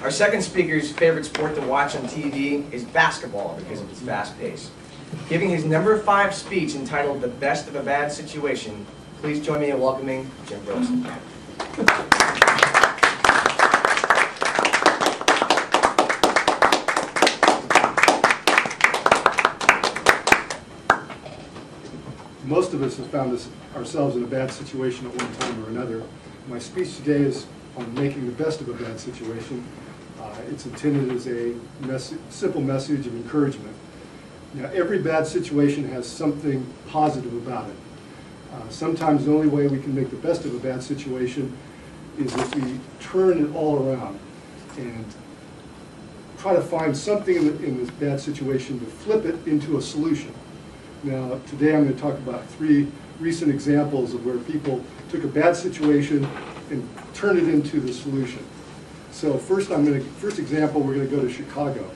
Our second speaker's favorite sport to watch on TV is basketball because of its fast pace. Giving his number 5 speech entitled The Best of a Bad Situation, please join me in welcoming Jim Burlison. Most of us have found ourselves in a bad situation at one time or another. My speech today is on making the best of a bad situation. It's intended as a simple message of encouragement. Now, every bad situation has something positive about it. Sometimes the only way we can make the best of a bad situation is if we turn it all around and try to find something in this bad situation to flip it into a solution. Now, today I'm going to talk about 3 recent examples of where people took a bad situation and turned it into the solution. So first example, we're going to go to Chicago.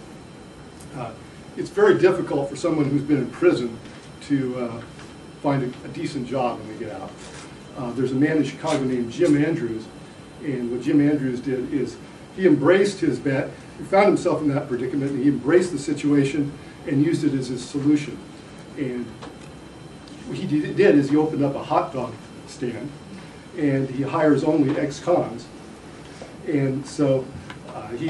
It's very difficult for someone who's been in prison to find a decent job when they get out. There's a man in Chicago named Jim Andrews, and what Jim Andrews did is he embraced his bad, he found himself in that predicament, and he embraced the situation and used it as his solution. And what he did is he opened up a hot dog stand, and he hires only ex-cons. And so he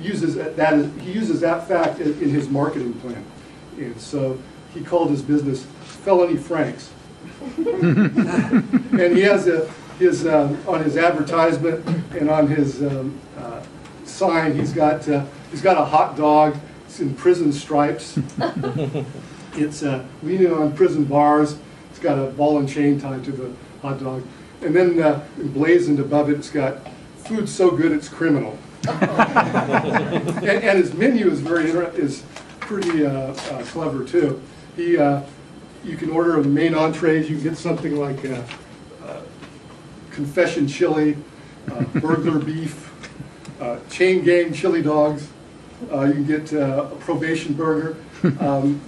uses that fact in his marketing plan. And so he called his business Felony Franks. And he has on his advertisement and on his sign, he's got a hot dog. It's in prison stripes. It's leaning on prison bars. It's got a ball and chain tied to the hot dog. And then emblazoned above it, it's got food so good it's criminal. and his menu is pretty clever too. You can order the main entrees. You can get something like confession chili, burglar beef, chain gang chili dogs. You can get a probation burger. And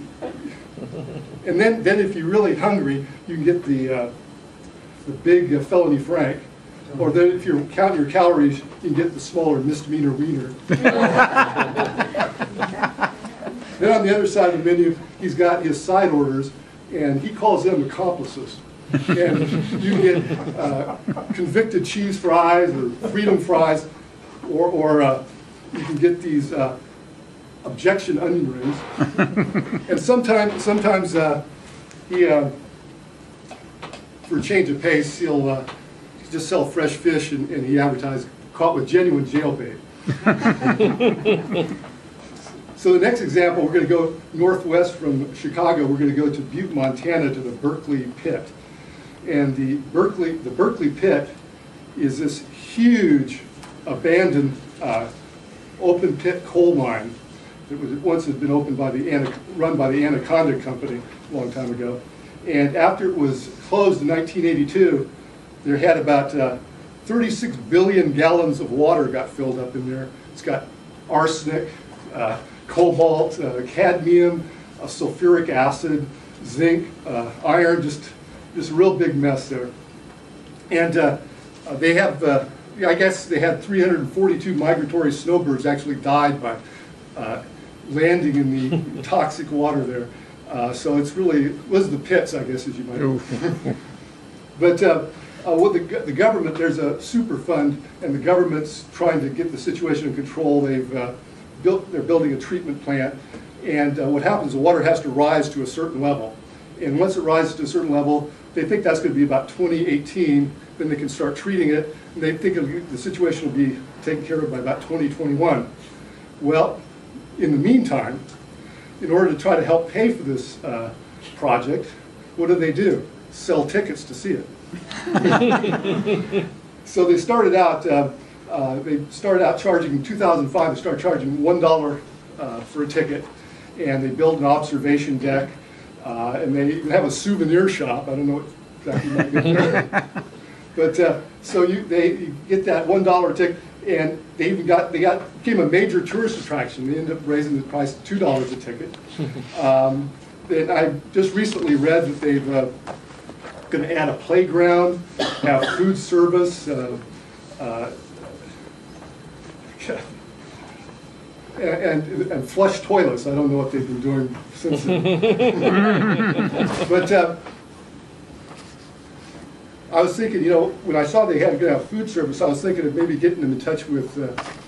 then if you're really hungry, you can get the big Felony Frank. Or then if you're counting your calories, you can get the smaller misdemeanor wiener. Then on the other side of the menu, he's got his side orders, and he calls them accomplices. And you get convicted cheese fries or freedom fries, or you can get these objection onion rings. And sometimes he, for a change of pace, he'll just sell fresh fish, and he advertised caught with genuine jailbait. So the next example, we're going to go northwest from Chicago. We're going to go to Butte, Montana, to the Berkeley Pit. And the Berkeley Pit is this huge abandoned open pit coal mine that once had been opened by run by the Anaconda Company a long time ago. And after it was closed in 1982, there had about 36 billion gallons of water got filled up in there. It's got arsenic, cobalt, cadmium, sulfuric acid, zinc, iron, just a real big mess there. And they have, I guess they had 342 migratory snowbirds actually died by landing in the toxic water there. So it's really, was the pits, I guess, as you might know. But with the government, there's a super fund, and the government's trying to get the situation in control. They're building a treatment plant, and what happens, the water has to rise to a certain level. And once it rises to a certain level, they think that's going to be about 2018, then they can start treating it, and they think the situation will be taken care of by about 2021. Well, in the meantime, in order to try to help pay for this project, what do? Sell tickets to see it. So they started out charging, in 2005, they started charging $1 for a ticket, and they built an observation deck, and they even have a souvenir shop. I don't know what exactly might be there. But so they get that $1 ticket, and they became a major tourist attraction. They ended up raising the price to $2 a ticket. And I just recently read that they've going to add a playground, have food service, and flush toilets. I don't know what they've been doing since then. But I was thinking, you know, when I saw they had to have food service, I was thinking of maybe getting them in touch with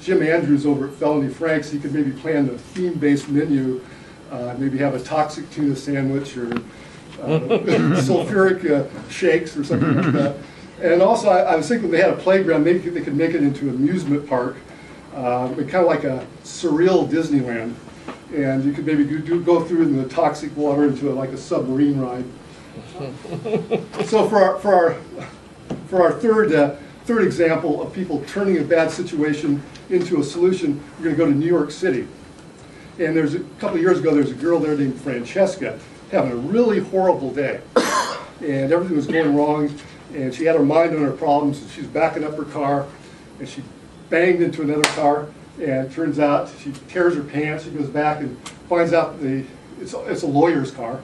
Jim Andrews over at Felony Frank's. He could maybe plan a theme-based menu, maybe have a toxic tuna sandwich or sulfuric shakes or something like that. And also, I was thinking if they had a playground, maybe they could make it into an amusement park, kind of like a surreal Disneyland. And you could maybe go through in the toxic water into like a submarine ride. So for our third example of people turning a bad situation into a solution, we're going to go to New York City. And there's a couple of years ago, there's a girl there named Francesca having a really horrible day, and everything was going wrong. And she had her mind on her problems, and she's backing up her car, and she banged into another car, and it turns out she tears her pants. She goes back and finds out it's a lawyer's car.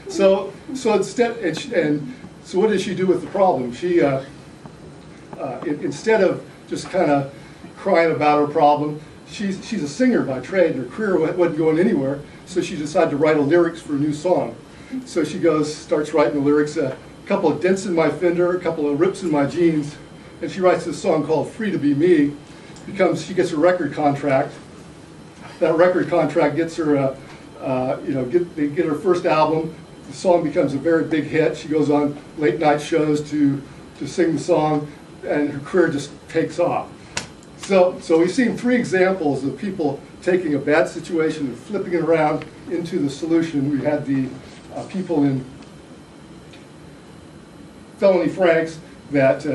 So instead, so what does she do with the problem? She instead of just kind of crying about her problem, she's a singer by trade. Her career wasn't going anywhere, so she decided to write lyrics for a new song. So she starts writing the lyrics. A couple of dents in my fender, a couple of rips in my jeans, and she writes this song called "Free to Be Me." She gets a record contract. That record contract gets her, they get her first album. The song becomes a very big hit. She goes on late night shows to sing the song, and her career just takes off. So we've seen three examples of people taking a bad situation and flipping it around into the solution. We had the people in Felony Frank's that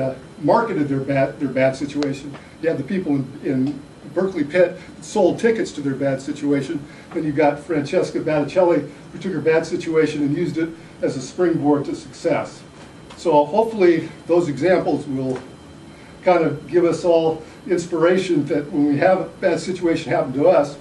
marketed their bad situation. You had the people in Berkeley Pit that sold tickets to their bad situation. Then you got Francesca Batticelli, who took her bad situation and used it as a springboard to success. So hopefully those examples will kind of give us all inspiration that when we have a bad situation happen to us,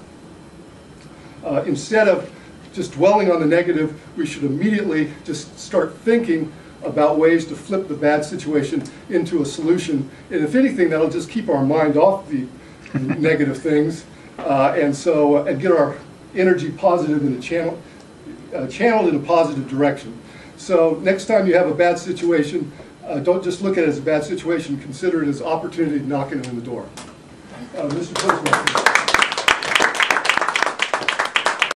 instead of just dwelling on the negative, we should immediately just start thinking about ways to flip the bad situation into a solution. And if anything, that'll just keep our mind off the negative things, and get our energy positive and channeled in a positive direction. So next time you have a bad situation, don't just look at it as a bad situation. Consider it as opportunity knocking on the door. Mr. Postmaster.